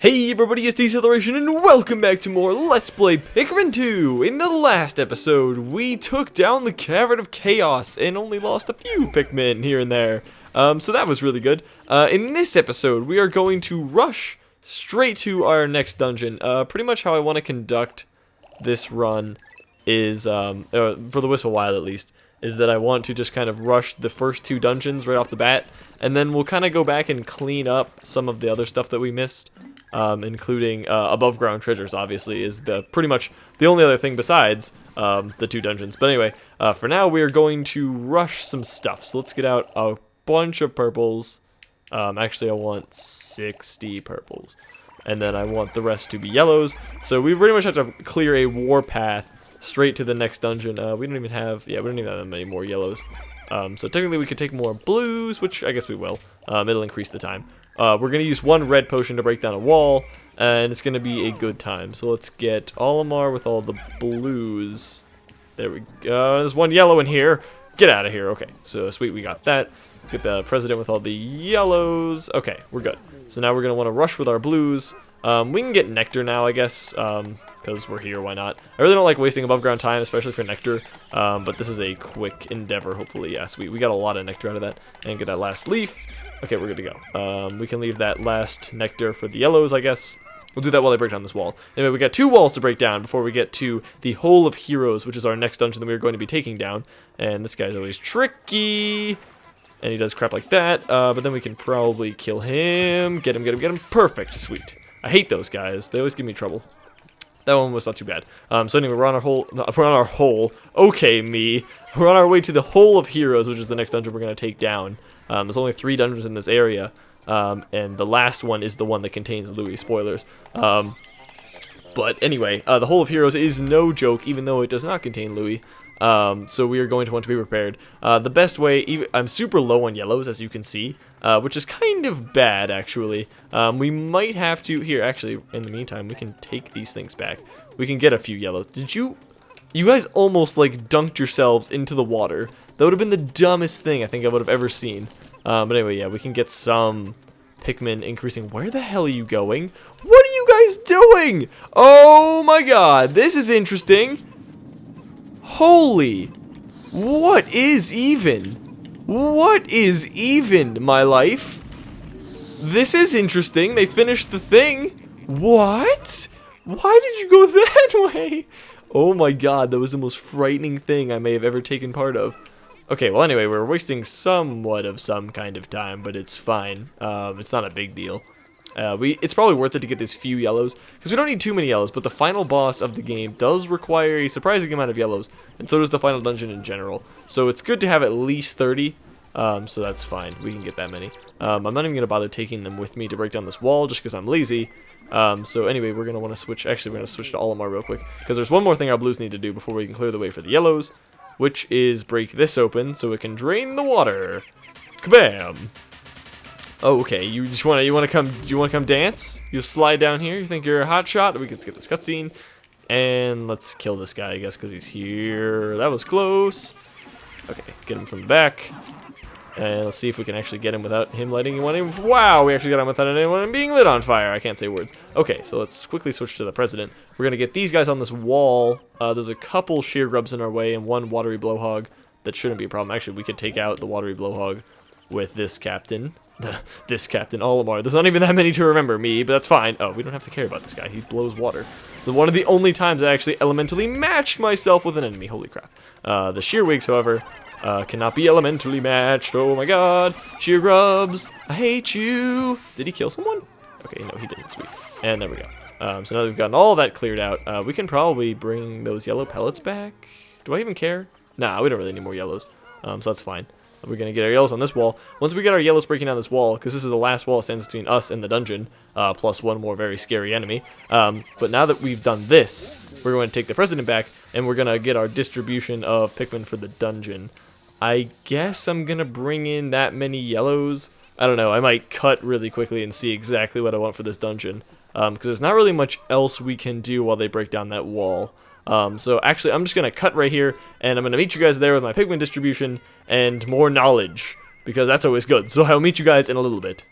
Hey everybody, it's Deceleration and welcome back to more Let's Play Pikmin 2! In the last episode, we took down the Cavern of Chaos and only lost a few Pikmin here and there. So that was really good. In this episode, we are going to rush straight to our next dungeon. Pretty much how I want to conduct this run is, for the Whistle Wild at least, is that I want to just kind of rush the first two dungeons right off the bat, and then we'll kind of go back and clean up some of the other stuff that we missed. Including above ground treasures, obviously, is pretty much the only other thing besides the two dungeons. But anyway, for now we are going to rush some stuff. So let's get out a bunch of purples. Actually, I want 60 purples, and then I want the rest to be yellows. So we pretty much have to clear a warpath straight to the next dungeon. We don't even have that many more yellows. So technically we could take more blues, which I guess we will. It'll increase the time. We're going to use one red potion to break down a wall, and it's going to be a good time. So let's get Olimar with all the blues. There we go. There's one yellow in here. Get out of here. Okay, so sweet, we got that. Get the president with all the yellows. Okay, we're good. So now we're going to want to rush with our blues. We can get nectar now, I guess, because we're here, why not? I really don't like wasting above ground time, especially for nectar, but this is a quick endeavor, hopefully. Yeah, sweet. We got a lot of nectar out of that, and get that last leaf. Okay, we're good to go. We can leave that last nectar for the yellows, I guess. We'll do that while I break down this wall. Anyway, we got two walls to break down before we get to the Hole of Heroes, which is our next dungeon that we're going to be taking down. And this guy's always tricky, and he does crap like that, but then we can probably kill him. Get him. Perfect, sweet. I hate those guys. They always give me trouble. That one was not too bad. So anyway, we're on our hole. Okay, me. We're on our way to the Hole of Heroes, which is the next dungeon we're going to take down. There's only 3 dungeons in this area, and the last one is the one that contains Louis. Spoilers. But anyway, the Hole of Heroes is no joke, even though it does not contain Louis. So we are going to want to be prepared. The best way, I'm super low on yellows, as you can see, which is kind of bad, actually. We might have to, here, actually, in the meantime, we can take these things back. We can get a few yellows. You guys almost, like, dunked yourselves into the water. That would have been the dumbest thing I think I would have ever seen. But anyway, yeah, we can get some Pikmin increasing. Where the hell are you going? What are you guys doing? Oh my god, this is interesting. Holy, what is even, my life? This is interesting. They finished the thing. What? Why did you go that way? Oh my god, that was the most frightening thing I may have ever taken part of. Okay, well anyway, we're wasting somewhat of some kind of time, but it's fine. It's not a big deal. It's probably worth it to get these few yellows, because we don't need too many yellows, but the final boss of the game does require a surprising amount of yellows, and so does the final dungeon in general. So it's good to have at least 30, so that's fine. We can get that many. I'm not even going to bother taking them with me to break down this wall, just because I'm lazy. So anyway, we're going to want to switch, actually we're going to switch to Olimar real quick, because there's one more thing our blues need to do before we can clear the way for the yellows, which is break this open so it can drain the water. Kabam! Oh, okay. You want to come dance? You slide down here. You think you're a hot shot? We can skip this cutscene, and let's kill this guy, I guess, because he's here. That was close. Okay, get him from the back, and let's see if we can actually get him without him lighting anyone in. Wow, we actually got him without anyone being lit on fire. I can't say words. Okay, so let's quickly switch to the president. We're gonna get these guys on this wall. There's a couple sheer grubs in our way and one watery blowhog. That shouldn't be a problem. Actually, we could take out the watery blowhog with this captain. This Captain Olimar. There's not even that many to remember me, but that's fine. Oh, we don't have to care about this guy. He blows water. One of the only times I actually elementally matched myself with an enemy. Holy crap. The shearwigs, however, cannot be elementally matched. Oh my god. Sheer grubs. I hate you. Did he kill someone? Okay, no, he didn't. Sweet. And there we go. So now that we've gotten all that cleared out, we can probably bring those yellow pellets back. Do I even care? Nah, we don't really need more yellows. So that's fine. We're going to get our yellows on this wall. Once we get our yellows breaking down this wall, because this is the last wall that stands between us and the dungeon, plus one more very scary enemy. But now that we've done this, we're going to take the president back, and we're going to get our distribution of Pikmin for the dungeon. I guess I'm going to bring in that many yellows. I don't know. I might cut really quickly and see exactly what I want for this dungeon. Because there's not really much else we can do while they break down that wall. So actually, I'm just going to cut right here, and I'm going to meet you guys there with my Pikmin distribution and more knowledge, because that's always good. So I'll meet you guys in a little bit.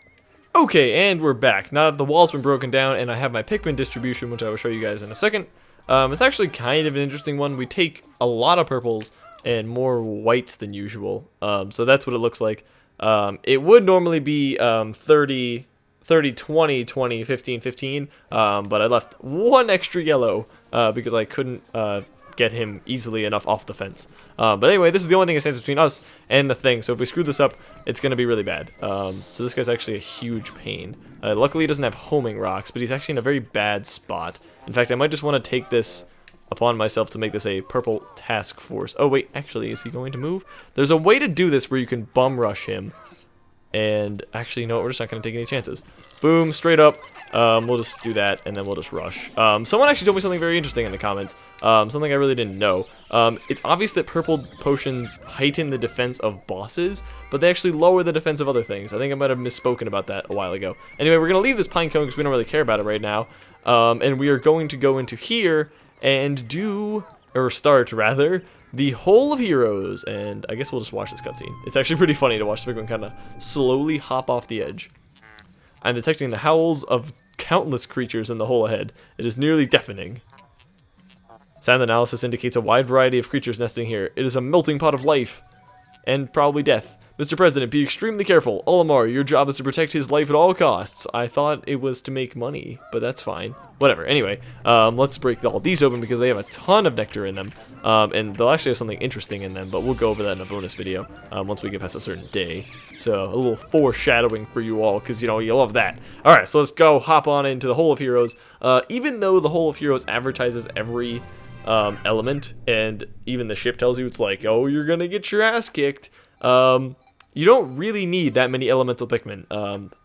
Okay, and we're back. Now that the wall's been broken down and I have my Pikmin distribution, which I will show you guys in a second. It's actually kind of an interesting one. We take a lot of purples and more whites than usual. So that's what it looks like. It would normally be 30, 20, 20, 15, 15. But I left one extra yellow because I couldn't get him easily enough off the fence. But anyway, this is the only thing that stands between us and the thing, so if we screw this up, it's going to be really bad. So this guy's actually a huge pain. Luckily he doesn't have homing rocks, but he's actually in a very bad spot. In fact, I might just want to take this upon myself to make this a purple task force. Oh wait, actually, is he going to move? There's a way to do this where you can bum rush him. And actually, you know what, we're just not going to take any chances. Boom, straight up. We'll just do that, and then we'll just rush. Someone actually told me something very interesting in the comments. Something I really didn't know. It's obvious that purple potions heighten the defense of bosses, but they actually lower the defense of other things. I think I might have misspoken about that a while ago. Anyway, we're going to leave this pine cone because we don't really care about it right now. And we are going to go into here and do, or start rather, the Hole of Heroes, and I guess we'll just watch this cutscene. It's actually pretty funny to watch the Pikmin kind of slowly hop off the edge. I'm detecting the howls of countless creatures in the hole ahead. It is nearly deafening. Sound analysis indicates a wide variety of creatures nesting here. It is a melting pot of life, and probably death. Mr. President, be extremely careful. Olimar, your job is to protect his life at all costs. I thought it was to make money, but that's fine. Whatever. Anyway, let's break all these open because they have a ton of nectar in them. And they'll actually have something interesting in them, but we'll go over that in a bonus video once we get past a certain day. So a little foreshadowing for you all because, you know, you love that. All right, so let's go hop on into the Hole of Heroes. Even though the Hole of Heroes advertises every element, and even the ship tells you it's like, oh, you're going to get your ass kicked. You don't really need that many elemental Pikmin.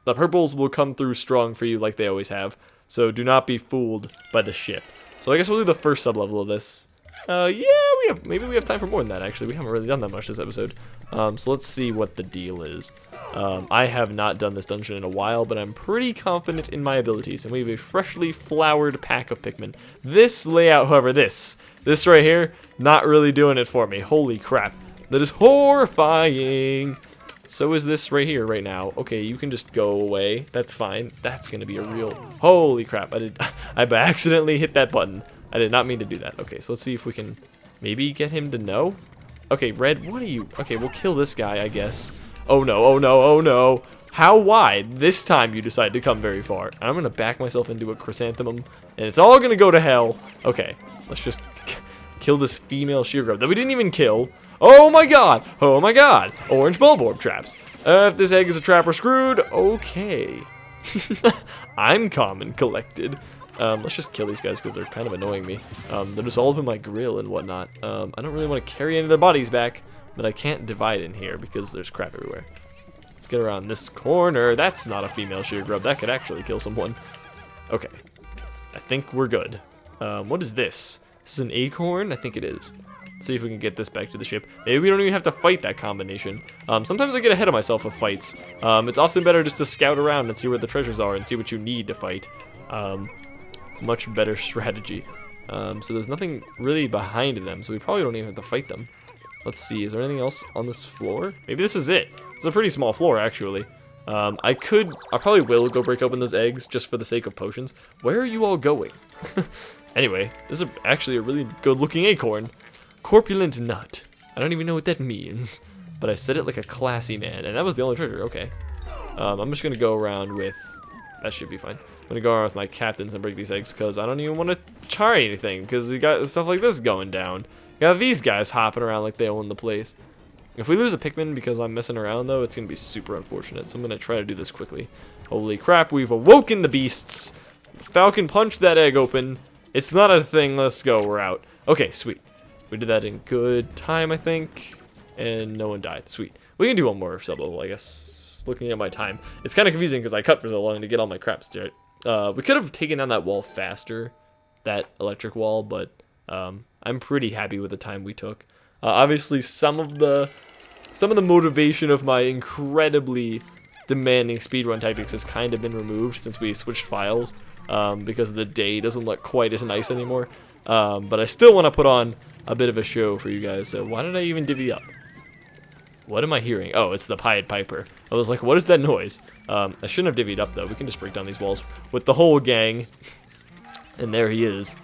The purples will come through strong for you like they always have, so do not be fooled by the ship. So I guess we'll do the first sub-level of this. Yeah, maybe we have time for more than that, actually. We haven't really done that much this episode. So let's see what the deal is. I have not done this dungeon in a while, but I'm pretty confident in my abilities, and we have a freshly flowered pack of Pikmin. This layout, however, this right here, not really doing it for me. Holy crap. That is horrifying. So is this right here, right now. Okay, you can just go away. That's fine. That's gonna be a real... Holy crap, I accidentally hit that button. I did not mean to do that. Okay, so let's see if we can maybe get him to know. Okay, Red, what are you... Okay, we'll kill this guy, I guess. Oh no, oh no, oh no. How wide? This time you decide to come very far. I'm gonna back myself into a chrysanthemum, and it's all gonna go to hell. Okay, let's just kill this female sheer grub that we didn't even kill. Oh my god! Oh my god! Orange bulborb traps. If this egg is a trap, we're screwed. Okay. I'm calm and collected. Let's just kill these guys because they're kind of annoying me. They're just all up in my grill and whatnot. I don't really want to carry any of their bodies back, but I can't divide in here because there's crap everywhere. Let's get around this corner. That's not a female sheer grub. That could actually kill someone. Okay. I think we're good. What is this? This is an acorn? I think it is. Let's see if we can get this back to the ship. Maybe we don't even have to fight that combination. Sometimes I get ahead of myself with fights. It's often better just to scout around and see where the treasures are and see what you need to fight. Much better strategy. So there's nothing really behind them, so we probably don't even have to fight them. Let's see, is there anything else on this floor? Maybe this is it. It's a pretty small floor, actually. I probably will go break open those eggs just for the sake of potions. Where are you all going? Anyway, this is actually a really good-looking acorn. Corpulent nut. I don't even know what that means, but I said it like a classy man, and that was the only treasure. Okay. I'm just gonna go around with... That should be fine. I'm gonna go around with my captains and break these eggs, because I don't even want to try anything, because you got stuff like this going down. You got these guys hopping around like they own the place. If we lose a Pikmin because I'm messing around, though, it's gonna be super unfortunate, so I'm gonna try to do this quickly. Holy crap, we've awoken the beasts! Falcon punched that egg open. It's not a thing, let's go, we're out. Okay, sweet. We did that in good time, I think, and no one died. Sweet. We can do one more sub-level, I guess. Looking at my time. It's kind of confusing because I cut for so long to get all my crap straight. We could have taken down that wall faster, that electric wall, but I'm pretty happy with the time we took. Obviously, some of the motivation of my incredibly demanding speedrun tactics has kind of been removed since we switched files, because the day doesn't look quite as nice anymore. But I still want to put on a bit of a show for you guys, so why did I even divvy up? What am I hearing? Oh, it's the Pied Piper. I was like, what is that noise? I shouldn't have divvied up, though. We can just break down these walls with the whole gang. And there he is.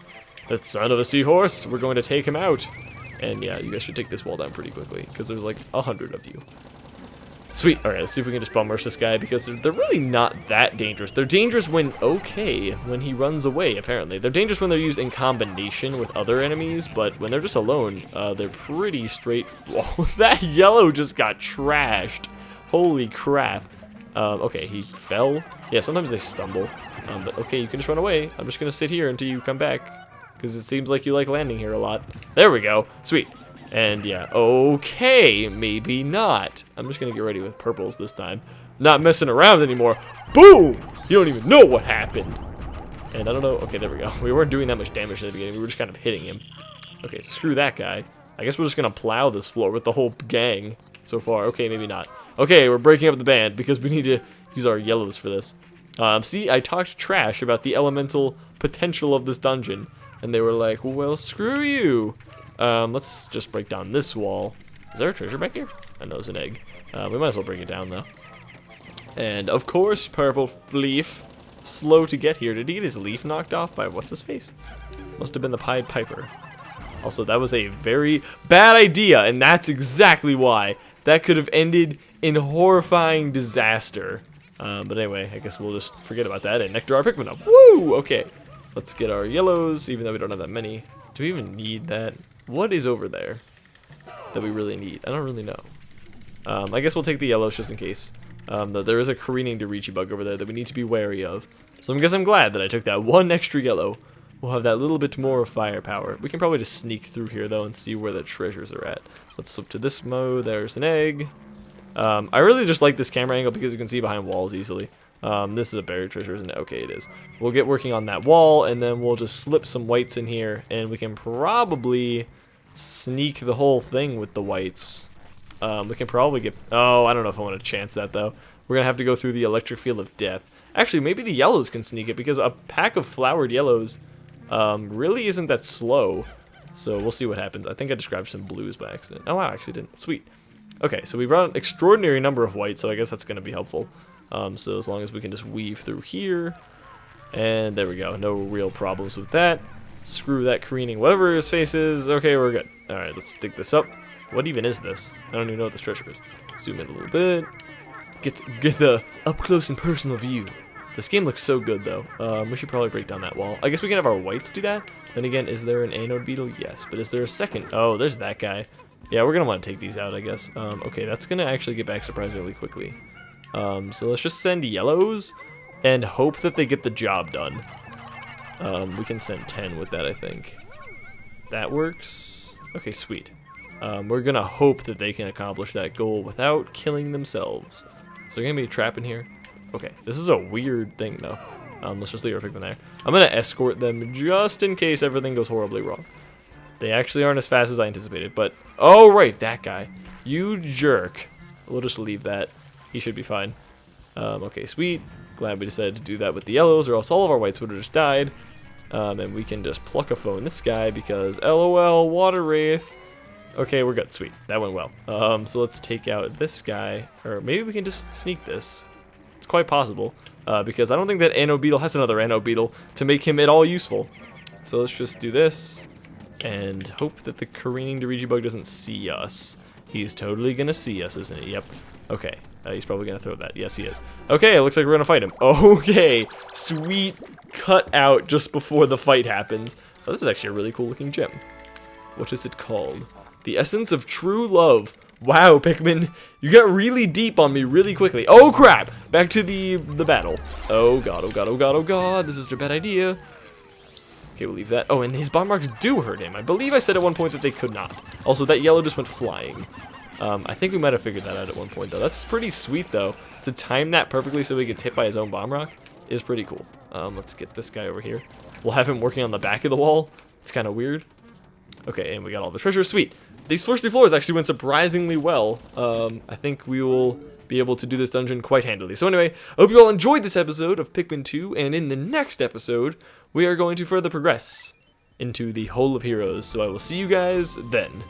The son of a seahorse. We're going to take him out. And yeah, you guys should take this wall down pretty quickly, because there's like 100 of you. Sweet. Alright, let's see if we can just bum rush this guy, because they're really not that dangerous. They're dangerous when he runs away, apparently. They're dangerous when they're used in combination with other enemies, but when they're just alone, they're pretty straight. Whoa, that yellow just got trashed. Holy crap. Okay, he fell. Yeah, sometimes they stumble. But okay, you can just run away. I'm just gonna sit here until you come back, because it seems like you like landing here a lot. There we go. Sweet. And yeah, okay, maybe not. I'm just gonna get ready with purples this time. Not messing around anymore. Boom! You don't even know what happened. And I don't know. Okay, there we go. We weren't doing that much damage at the beginning. We were just kind of hitting him. Okay, so screw that guy. I guess we're just gonna plow this floor with the whole gang so far. Okay, maybe not. Okay, we're breaking up the band because we need to use our yellows for this. See, I talked trash about the elemental potential of this dungeon, and they were like, well, screw you. Let's just break down this wall. Is there a treasure back here? I know it's an egg. We might as well bring it down, though. And, of course, purple leaf. Slow to get here. Did he get his leaf knocked off by what's-his-face? Must have been the Pied Piper. Also, that was a very bad idea, and that's exactly why. That could have ended in horrifying disaster. But anyway, I guess we'll just forget about that and nectar our Pikmin up. Woo! Okay. Let's get our yellows, even though we don't have that many. Do we even need that? What is over there that we really need? I don't really know. I guess we'll take the yellows just in case. There is a careening Dorichi bug over there that we need to be wary of. So I guess I'm glad that I took that one extra yellow. We'll have that little bit more firepower. We can probably just sneak through here, though, and see where the treasures are at. Let's switch to this mode. There's an egg. I really just like this camera angle because you can see behind walls easily. This is a buried treasure, isn't it? Okay, it is. We'll get working on that wall, and then we'll just slip some whites in here, and we can probably sneak the whole thing with the whites. We can probably get... Oh, I don't know if I want to chance that, though. We're going to have to go through the electric field of death. Actually, maybe the yellows can sneak it, because a pack of flowered yellows really isn't that slow. So we'll see what happens. I think I described some blues by accident. Oh, wow, I actually didn't. Sweet. Okay, so we brought an extraordinary number of whites, so I guess that's going to be helpful. So as long as we can just weave through here. And there we go. No real problems with that. Screw that careening. Whatever his face is. Okay, we're good. Alright, let's dig this up. What even is this? I don't even know what this treasure is. Zoom in a little bit. Get the up close and personal view. This game looks so good, though. We should probably break down that wall. I guess we can have our whites do that. Then again, is there an anode beetle? Yes. But is there a second? Oh, there's that guy. Yeah, we're going to want to take these out, I guess. Okay, that's going to actually get back surprisingly quickly. So let's just send yellows and hope that they get the job done. We can send 10 with that, I think. That works. Okay, sweet. We're going to hope that they can accomplish that goal without killing themselves. Is there going to be a trap in here? Okay, this is a weird thing, though. Let's just leave our Pikmin there. I'm going to escort them just in case everything goes horribly wrong. They actually aren't as fast as I anticipated, but... Oh, right, that guy. You jerk. We'll just leave that. He should be fine. Okay, sweet. Glad we decided to do that with the yellows, or else all of our whites would have just died. And we can just pluck a phone this guy because LOL, water wraith. Okay, we're good. Sweet. That went well. So let's take out this guy. Or maybe we can just sneak this. It's quite possible. Because I don't think that anode beetle has another anode beetle to make him at all useful. So let's just do this. And hope that the careening Dorichi bug doesn't see us. He's totally gonna see us, isn't he? Yep. Okay. He's probably gonna throw that. Yes, he is. Okay, it looks like we're gonna fight him. Okay. Sweet cut out just before the fight happens. Oh, this is actually a really cool looking gem. What is it called? The essence of true love. Wow, Pikmin, you got really deep on me really quickly. Oh crap! Back to the battle. Oh god, oh god, oh god, oh god. This is a bad idea. Okay, we'll leave that. Oh, and his bomb marks do hurt him. I believe I said at one point that they could not. Also, that yellow just went flying. I think we might have figured that out at one point, though. That's pretty sweet, though. To time that perfectly so he gets hit by his own bomb rock is pretty cool. Let's get this guy over here. We'll have him working on the back of the wall. It's kind of weird. Okay, and we got all the treasure. Sweet. These first 3 floors actually went surprisingly well. I think we will be able to do this dungeon quite handily. So anyway, I hope you all enjoyed this episode of Pikmin 2, and in the next episode, we are going to further progress into the Hole of Heroes. So I will see you guys then.